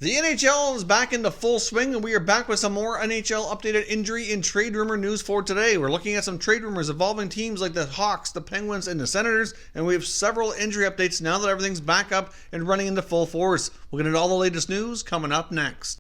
The NHL is back into full swing, and we are back with some more NHL updated injury and trade rumor news for today. We're looking at some trade rumors involving teams like the Hawks, the Penguins, and the Senators, and we have several injury updates now that everything's back up and running into full force. We'll get into all the latest news coming up next.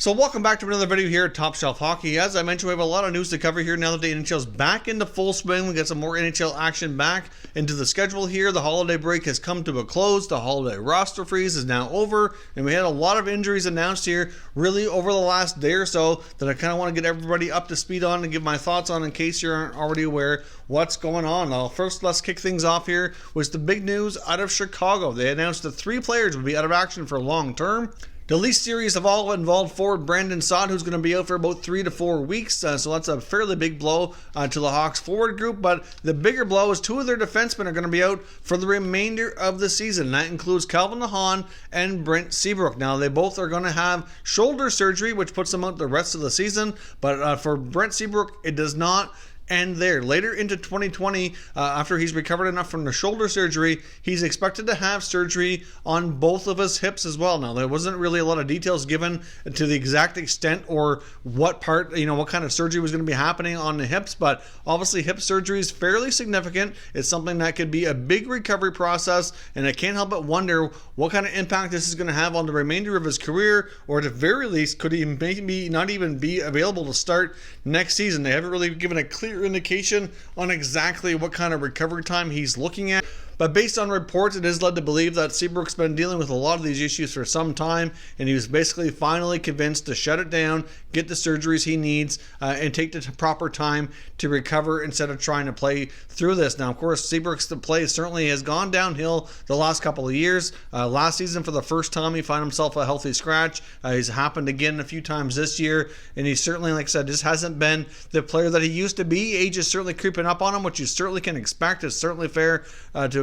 So welcome back to another video here at Top Shelf Hockey. As I mentioned, we have a lot of news to cover here now that the NHL is back into full swing. We got some more NHL action back into the schedule here. The holiday break has come to a close. The holiday roster freeze is now over, and we had a lot of injuries announced here really over the last day or so that I kind of want to get everybody up to speed on and give my thoughts on in case you aren't already aware what's going on. Now, first, let's kick things off here with the big news out of Chicago. They announced that 3 players would be out of action for long term. The least serious of all involved forward Brandon Saad, who's going to be out for about 3 to 4 weeks. So that's a fairly big blow to the Hawks forward group. But the bigger blow is 2 of their defensemen are going to be out for the remainder of the season. That includes Calvin Hann and Brent Seabrook. Now, they both are going to have shoulder surgery, which puts them out the rest of the season. But for Brent Seabrook, it does not end there. Later into 2020, after he's recovered enough from the shoulder surgery, he's expected to have surgery on both of his hips as well. Now, there wasn't really a lot of details given to the exact extent or what part, what kind of surgery was going to be happening on the hips, but obviously hip surgery is fairly significant. It's something that could be a big recovery process, and I can't help but wonder what kind of impact this is going to have on the remainder of his career, or at the very least, could he maybe not even be available to start next season. They haven't really given a clear indication on exactly what kind of recovery time he's looking at. But based on reports, it is led to believe that Seabrook's been dealing with a lot of these issues for some time, and he was basically finally convinced to shut it down, get the surgeries he needs, and take the proper time to recover instead of trying to play through this. Now, of course, Seabrook's play certainly has gone downhill the last couple of years. Last season, for the first time, he found himself a healthy scratch. He's happened again a few times this year, and he certainly, like I said, just hasn't been the player that he used to be. Age is certainly creeping up on him, which you certainly can expect. It's certainly fair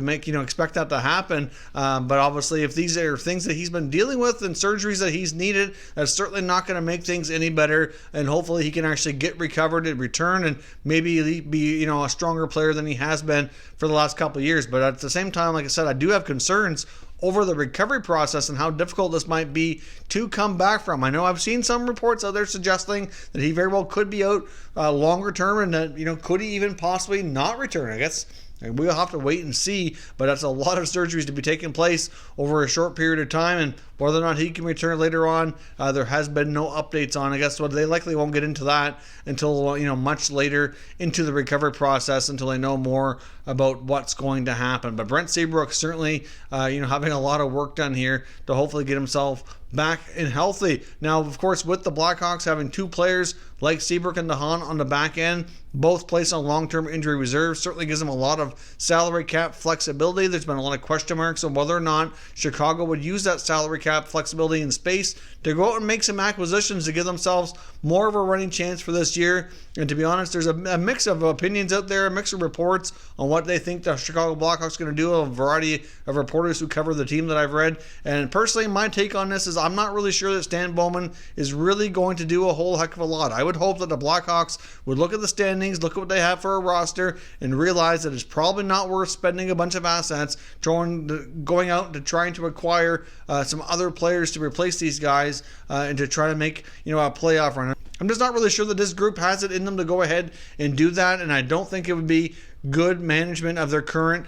to expect that to happen, but obviously if these are things that he's been dealing with and surgeries that he's needed, that's certainly not going to make things any better, and hopefully he can actually get recovered and return and maybe be a stronger player than he has been for the last couple of years. But at the same time, like I said, I do have concerns over the recovery process and how difficult this might be to come back from. I know I've seen some reports out there suggesting that he very well could be out longer term, and that could he even possibly not return. I guess we'll have to wait and see, but that's a lot of surgeries to be taking place over a short period of time, and whether or not he can return later on, there has been no updates on. I guess they likely won't get into that until much later into the recovery process, until they know more about what's going to happen. But Brent Seabrook certainly having a lot of work done here to hopefully get himself back and healthy. Now, of course, with the Blackhawks having 2 players like Seabrook and Hann on the back end, both placed on long-term injury reserve, certainly gives them a lot of salary cap flexibility. There's been a lot of question marks on whether or not Chicago would use that salary cap flexibility and space to go out and make some acquisitions to give themselves more of a running chance for this year. And to be honest, there's a mix of opinions out there, a mix of reports on what they think the Chicago Blackhawks are going to do, a variety of reporters who cover the team that I've read. And personally, my take on this is I'm not really sure that Stan Bowman is really going to do a whole heck of a lot. I would hope that the Blackhawks would look at the standings, look at what they have for a roster, and realize that it's probably not worth spending a bunch of assets going out to trying to acquire some other players to replace these guys and to try to make a playoff run. I'm just not really sure that this group has it in them to go ahead and do that, and I don't think it would be good management of their current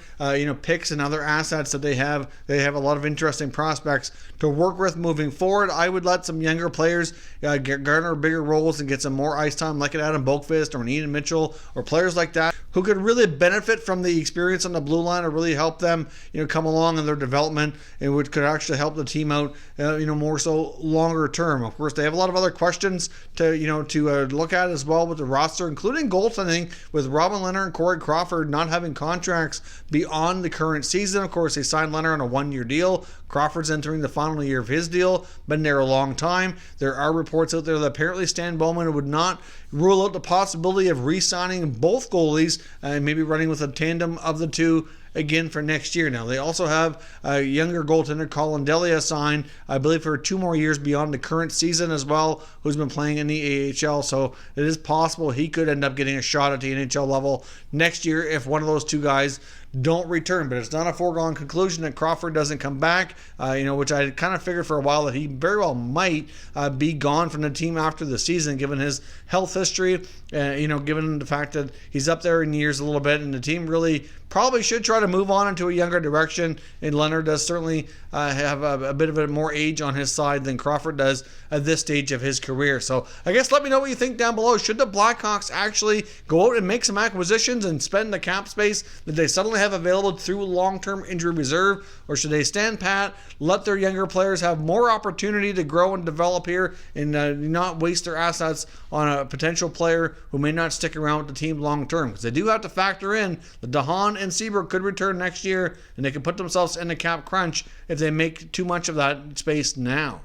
picks and other assets that they have. They have a lot of interesting prospects to work with moving forward. I would let some younger players garner bigger roles and get some more ice time, like an Adam Boqvist or an Ian Mitchell or players like that who could really benefit from the experience on the blue line or really help them come along in their development, and which could actually help the team out more so longer term. Of course, they have a lot of other questions to look at as well with the roster, including goaltending, with Robin Lehner and Corey Crawford not having contracts beyond the current season. Of course, they signed Lehner on a 1-year deal. Crawford's entering the final year of his deal, been there a long time. There are reports out there that apparently Stan Bowman would not rule out the possibility of re-signing both goalies and maybe running with a tandem of the two again for next year. Now, they also have a younger goaltender, Colin Delia, signed, I believe, for 2 more years beyond the current season as well, who's been playing in the AHL. So it is possible he could end up getting a shot at the NHL level next year if one of those two guys don't return. But it's not a foregone conclusion that Crawford doesn't come back, which I kind of figured for a while that he very well might be gone from the team after the season, given his health history, given the fact that he's up there in years a little bit, and the team really probably should try to move on into a younger direction. And Leonard does certainly have a bit of a more age on his side than Crawford does at this stage of his career. So I guess let me know what you think down below. Should the Blackhawks actually go out and make some acquisitions and spend the cap space that they suddenly have available through long-term injury reserve, or should they stand pat, let their younger players have more opportunity to grow and develop here, and not waste their assets on a potential player who may not stick around with the team long-term? Because they do have to factor in that Hann and Seabrook could return next year, and they could put themselves in a cap crunch if they make too much of that space now.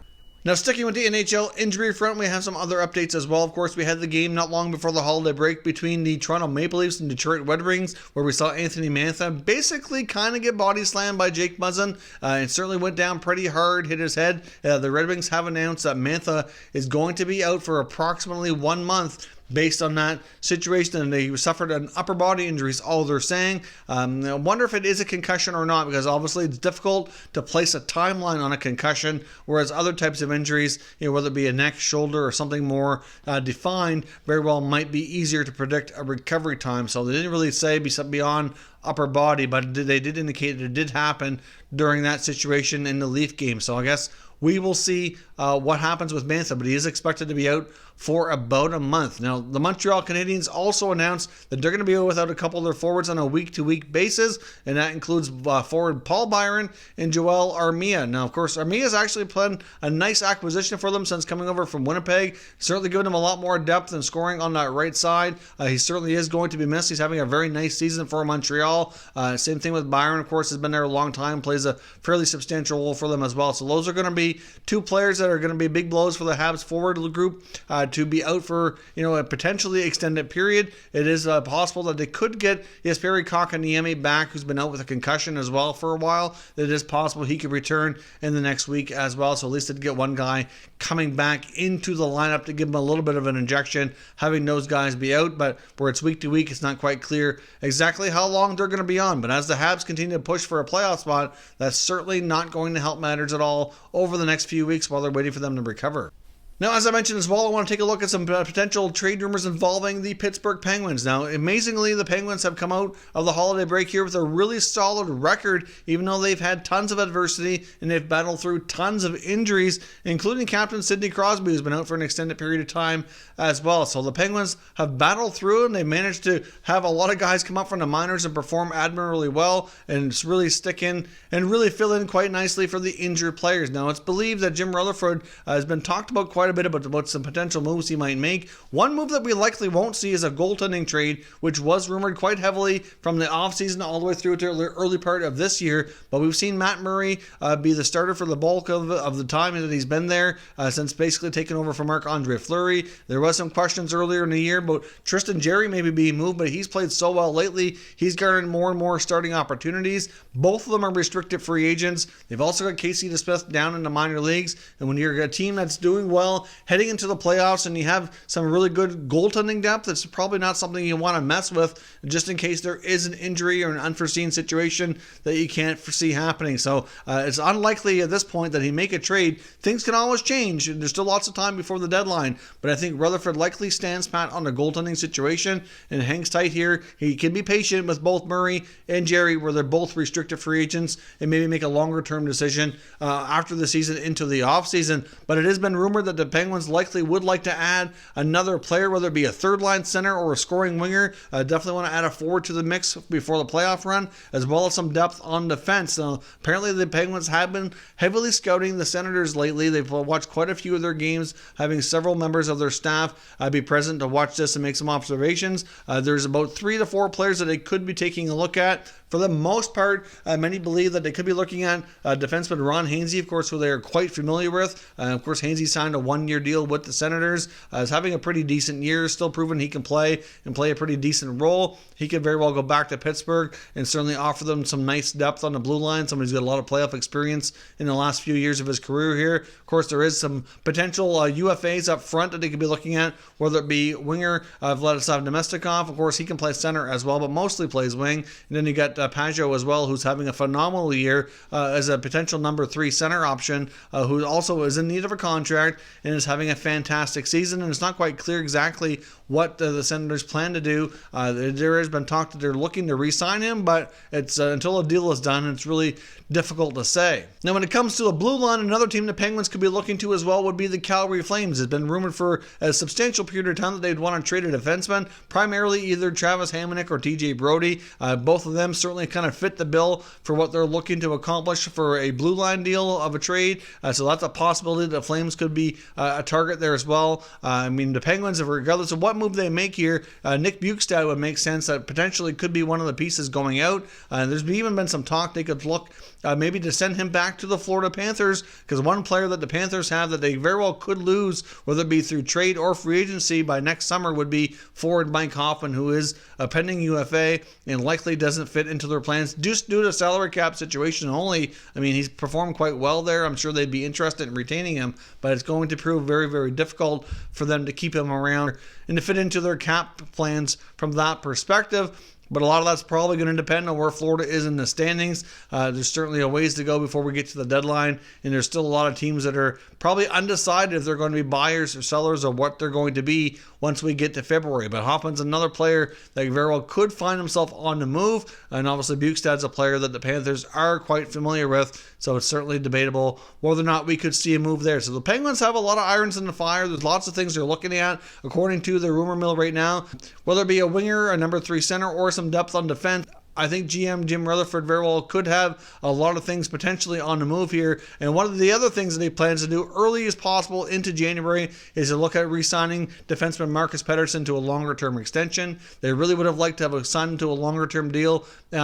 Now, sticking with the NHL injury front, we have some other updates as well. Of course, we had the game not long before the holiday break between the Toronto Maple Leafs and Detroit Red Wings, where we saw Anthony Mantha basically kind of get body slammed by Jake Muzzin. It certainly went down pretty hard, hit his head. The Red Wings have announced that Mantha is going to be out for approximately 1 month based on that situation, and he suffered an upper body injury is all they're saying. I wonder if it is a concussion or not, because obviously it's difficult to place a timeline on a concussion, whereas other types of injuries, whether it be a neck, shoulder, or something more defined, very well might be easier to predict a recovery time. So they didn't really say beyond upper body, but they did indicate that it did happen during that situation in the Leaf game. So I guess we will see what happens with Mantha, but he is expected to be out for about a month. Now, the Montreal Canadiens also announced that they're going to be without a couple of their forwards on a week-to-week basis, and that includes forward Paul Byron and Joel Armia. Now, of course, Armia has actually been a nice acquisition for them since coming over from Winnipeg. Certainly given him a lot more depth and scoring on that right side. He certainly is going to be missed. He's having a very nice season for Montreal. Same thing with Byron, of course, has been there a long time, plays a fairly substantial role for them as well. So those are going to be two players that are going to be big blows for the Habs forward group to be out for a potentially extended period. It is possible that they could get Jesperi Kotkaniemi back, who's been out with a concussion as well for a while. It is possible he could return in the next week as well. So at least they'd get one guy coming back into the lineup to give him a little bit of an injection, having those guys be out. But where it's week to week, it's not quite clear exactly how long they're going to be on. But as the Habs continue to push for a playoff spot, that's certainly not going to help matters at all over the next few weeks while they're waiting for them to recover. Now, as I mentioned as well, I want to take a look at some potential trade rumors involving the Pittsburgh Penguins. Now, amazingly, the Penguins have come out of the holiday break here with a really solid record, even though they've had tons of adversity and they've battled through tons of injuries, including Captain Sidney Crosby, who's been out for an extended period of time as well. So the Penguins have battled through, and they managed to have a lot of guys come up from the minors and perform admirably well and really stick in and really fill in quite nicely for the injured players. Now, it's believed that Jim Rutherford has been talked about quite a bit about some potential moves he might make. One move that we likely won't see is a goaltending trade, which was rumored quite heavily from the offseason all the way through to the early part of this year. But we've seen Matt Murray be the starter for the bulk of the time that he's been there, since basically taking over from Marc-Andre Fleury. There was some questions earlier in the year about Tristan Jarry maybe being moved, but he's played so well lately. He's garnered more and more starting opportunities. Both of them are restricted free agents. They've also got Casey DeSmith down in the minor leagues. And when you're a team that's doing well, heading into the playoffs, and you have some really good goaltending depth, it's probably not something you want to mess with just in case there is an injury or an unforeseen situation that you can't foresee happening. So it's unlikely at this point that he make a trade. Things can always change, and there's still lots of time before the deadline, but I think Rutherford likely stands pat on the goaltending situation and hangs tight here. He can be patient with both Murray and Jarry, where they're both restricted free agents, and maybe make a longer term decision after the season into the offseason. But it has been rumored that the Penguins likely would like to add another player, whether it be a third line center or a scoring winger. Definitely want to add a forward to the mix before the playoff run, as well as some depth on defense. Apparently the Penguins have been heavily scouting the Senators lately. They've watched quite a few of their games, having several members of their staff be present to watch this and make some observations. There's about 3 to 4 players that they could be taking a look at. For the most part, many believe that they could be looking at defenseman Ron Hainsey, of course, who they are quite familiar with. Of course, Hainsey signed a one-year deal with the Senators. Is having a pretty decent year, still proving he can play and play a pretty decent role. He could very well go back to Pittsburgh and certainly offer them some nice depth on the blue line. Somebody who's got a lot of playoff experience in the last few years of his career here. Of course, there is some potential UFAs up front that they could be looking at, whether it be winger Vladislav Nemestikov. Of course, he can play center as well, but mostly plays wing. And then you got Pajot as well, who's having a phenomenal year as a potential number 3 center option, who also is in need of a contract and is having a fantastic season. And it's not quite clear exactly what the Senators plan to do. There has been talk that they're looking to re-sign him, but it's until a deal is done, it's really difficult to say. Now, when it comes to the blue line, another team the Penguins could be looking to as well would be the Calgary Flames. It's been rumored for a substantial period of time that they'd want to trade a defenseman, primarily either Travis Hamonic or TJ Brody. Both of them certainly kind of fit the bill for what they're looking to accomplish for a blue line deal of a trade. So that's a possibility that the Flames could be a target there as well. I mean, the Penguins, regardless of what move they make here, Nick Bjugstad would make sense. That potentially could be one of the pieces going out. There's even been some talk they could look maybe to send him back to the Florida Panthers, because one player that the Panthers have that they very well could lose, whether it be through trade or free agency by next summer, would be forward Mike Hoffman, who is a pending UFA and likely doesn't fit into their plans just due to salary cap situation only. I mean, he's performed quite well there. I'm sure they'd be interested in retaining him, but it's going to prove very, very difficult for them to keep him around and to fit into their cap plans from that perspective. But a lot of that's probably going to depend on where Florida is in the standings. There's certainly a ways to go before we get to the deadline, and there's still a lot of teams that are probably undecided if they're going to be buyers or sellers or what they're going to be once we get to February. But Hoffman's another player that very well could find himself on the move, and obviously Bjugstad's a player that the Panthers are quite familiar with, so it's certainly debatable whether or not we could see a move there. So the Penguins have a lot of irons in the fire. There's lots of things they're looking at, according to the rumor mill right now, whether it be a winger, a number 3 center, or some depth on defense. I think GM Jim Rutherford very well could have a lot of things potentially on the move here. And one of the other things that he plans to do early as possible into January is to look at re-signing defenseman Marcus Pettersson to a longer-term extension. They really would have liked to have signed him to a longer-term deal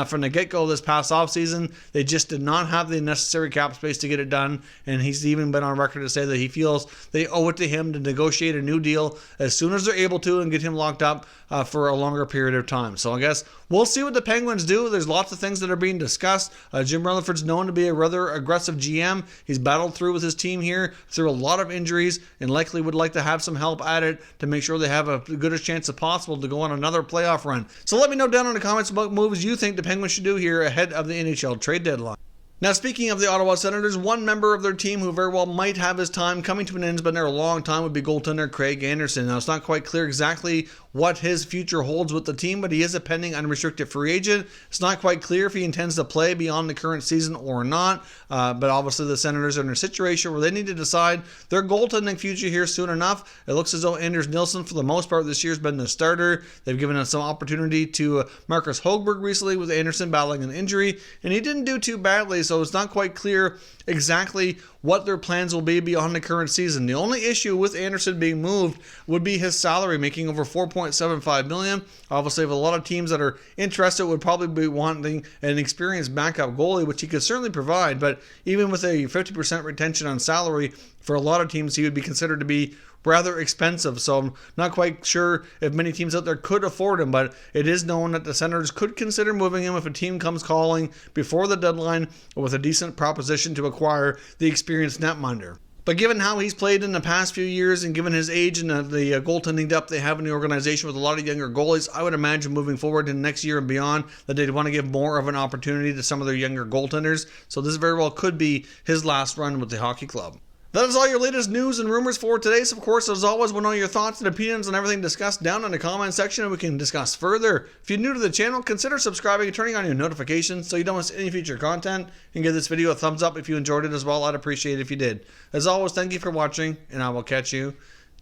from the get-go this past offseason. They just did not have the necessary cap space to get it done. And he's even been on record to say that he feels they owe it to him to negotiate a new deal as soon as they're able to and get him locked up for a longer period of time. So I guess we'll see what the Penguins do. There's lots of things that are being discussed. Jim Rutherford's known to be a rather aggressive GM. He's battled through with his team here through a lot of injuries and likely would like to have some help at it to make sure they have a goodest chance as possible to go on another playoff run. So let me know down in the comments about moves you think the Penguins should do here ahead of the NHL trade deadline. Now, speaking of the Ottawa Senators, one member of their team who very well might have his time coming to an end, has been there a long time, would be goaltender Craig Anderson. Now, it's not quite clear exactly what his future holds with the team, but he is a pending unrestricted free agent. It's not quite clear if he intends to play beyond the current season or not, but obviously the Senators are in a situation where they need to decide their goaltending future here soon enough. It looks as though Anders Nilsson, for the most part this year, has been the starter. They've given us some opportunity to Marcus Högberg recently with Anderson battling an injury, and he didn't do too badly, so it's not quite clear exactly what their plans will be beyond the current season. The only issue with Anderson being moved would be his salary, making over $4.75 million. Obviously, if a lot of teams that are interested would probably be wanting an experienced backup goalie, which he could certainly provide, but even with a 50% retention on salary, for a lot of teams, he would be considered to be rather expensive. So I'm not quite sure if many teams out there could afford him, but it is known that the Senators could consider moving him if a team comes calling before the deadline with a decent proposition to acquire the experienced netminder. But given how he's played in the past few years and given his age and the goaltending depth they have in the organization with a lot of younger goalies, I would imagine moving forward in next year and beyond that they'd want to give more of an opportunity to some of their younger goaltenders. So this very well could be his last run with the hockey club. That is all your latest news and rumors for today. So, of course, as always, we'll know your thoughts and opinions on everything discussed down in the comment section, and we can discuss further. If you're new to the channel, consider subscribing and turning on your notifications so you don't miss any future content. And give this video a thumbs up if you enjoyed it as well. I'd appreciate it if you did. As always, thank you for watching, and I will catch you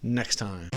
next time.